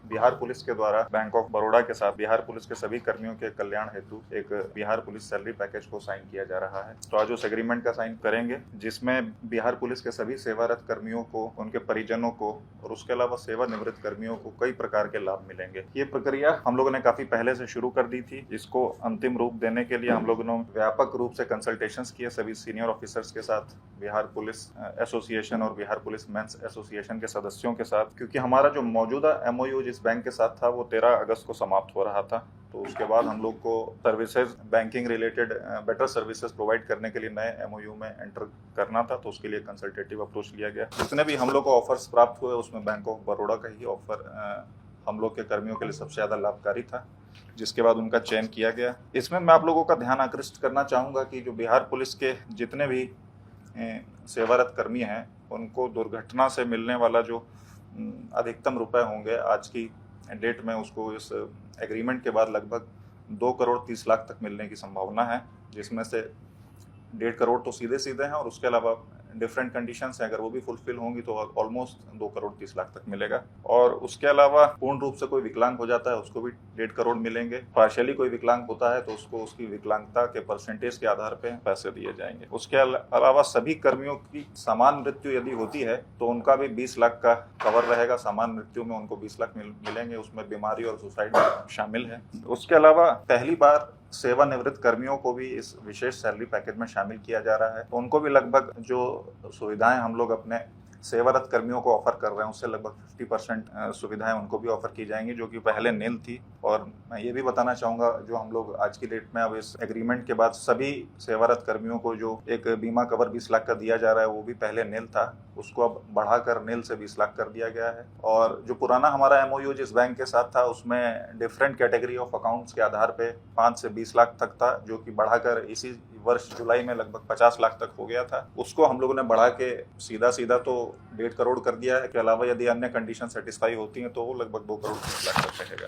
Bihar police के द्वारा bank of Baroda के साथ बिहार पुलिस के सभी कर्मियों के कल्याण हेतु एक बिहार पुलिस सैलरी पैकेज को साइन किया जा रहा है। तो आज उस एग्रीमेंट का साइन करेंगे, जिसमें बिहार पुलिस के सभी सेवारत कर्मियों को, उनके परिजनों को और उसके अलावा सेवानिवृत्त कर्मियों को कई प्रकार के लाभ मिलेंगे। ये प्रक्रिया हम लोगों ने काफी पहले से शुरू कर दी थी। इसको अंतिम रूप देने के लिए हम लोगों ने व्यापक रूप से कंसल्टेशंस किए सभी सीनियर ऑफिसर्स के साथ, बिहार पुलिस एसोसिएशन और बिहार पुलिस मेंस एसोसिएशन के सदस्यों के साथ, क्योंकि हमारा जो मौजूदा एमओयू जिस बैंक के साथ था वो 13 अगस्त को समाप्त हो रहा था। तो उसके बाद हम लोग को services, banking related better services provide करने के लिए नए एमओयू में एंटर करना था। तो उसके लिए कंसल्टेटिव अप्रोच लिया गया। जितने भी हम लोग को ऑफर्स प्राप्त हुए उसमें बैंक ऑफ बड़ौदा का ही ऑफर हम लोग के कर्मियों के लिए सबसे ज़्यादा लाभकारी था, जिसके बाद उनका चयन किया गया। इसमें मैं आप लोगों का ध्यान आकृष्ट करना चाहूँगा कि जो बिहार पुलिस के जितने भी सेवारत कर्मी हैं उनको दुर्घटना से मिलने वाला जो अधिकतम रुपए होंगे आज की डेट में, उसको इस एग्रीमेंट के बाद लगभग 2 करोड़ 30 लाख तक मिलने की संभावना है, जिसमें से 1.5 करोड़ तो सीधे सीधे हैं और उसके अलावा डिफरेंट कंडीशंस हैं, अगर वो भी फुलफिल होंगी तो ऑलमोस्ट 2 करोड़ 30 लाख तक मिलेगा। और उसके अलावा पूर्ण रूप से कोई विकलांग हो जाता है उसको भी 1.5 करोड़ मिलेंगे। पार्शियली कोई विकलांग होता है तो उसको उसकी विकलांगता के परसेंटेज के आधार पे पैसे दिए जाएंगे। उसके अलावा सभी कर्मियों की समान मृत्यु यदि होती है तो उनका भी 20 लाख का कवर रहेगा। समान मृत्यु में उनको 20 लाख मिलेंगे, उसमें बीमारी और सुसाइड शामिल है। उसके अलावा पहली बार सेवानिवृत्त कर्मियों को भी इस विशेष सैलरी पैकेज में शामिल किया जा रहा है। तो उनको भी लगभग जो सुविधाएं हम लोग अपने सेवारत कर्मियों को ऑफर कर रहे हैं उससे लगभग 50% सुविधाएं उनको भी ऑफर की जाएंगी, जो कि पहले नील थी। और मैं ये भी बताना चाहूँगा, जो हम लोग आज की डेट में अब इस एग्रीमेंट के बाद सभी सेवारत कर्मियों को जो एक बीमा कवर 20 लाख का दिया जा रहा है वो भी पहले नील था, उसको अब बढ़ाकर नील से 20 लाख कर दिया गया है। और जो पुराना हमारा एमओयू जिस बैंक के साथ था उसमें डिफरेंट कैटेगरी ऑफ अकाउंट्स के आधार पे 5 से 20 लाख तक था, जो कि बढ़ाकर इसी वर्ष जुलाई में लगभग 50 लाख तक हो गया था। उसको हम लोगों ने बढ़ा के सीधा सीधा तो 1.5 करोड़ कर दिया है। के अलावा यदि अन्य कंडीशन सेटिस्फाई होती हैं तो वो लगभग 2 करोड़ 30 लाख तक रहेगा।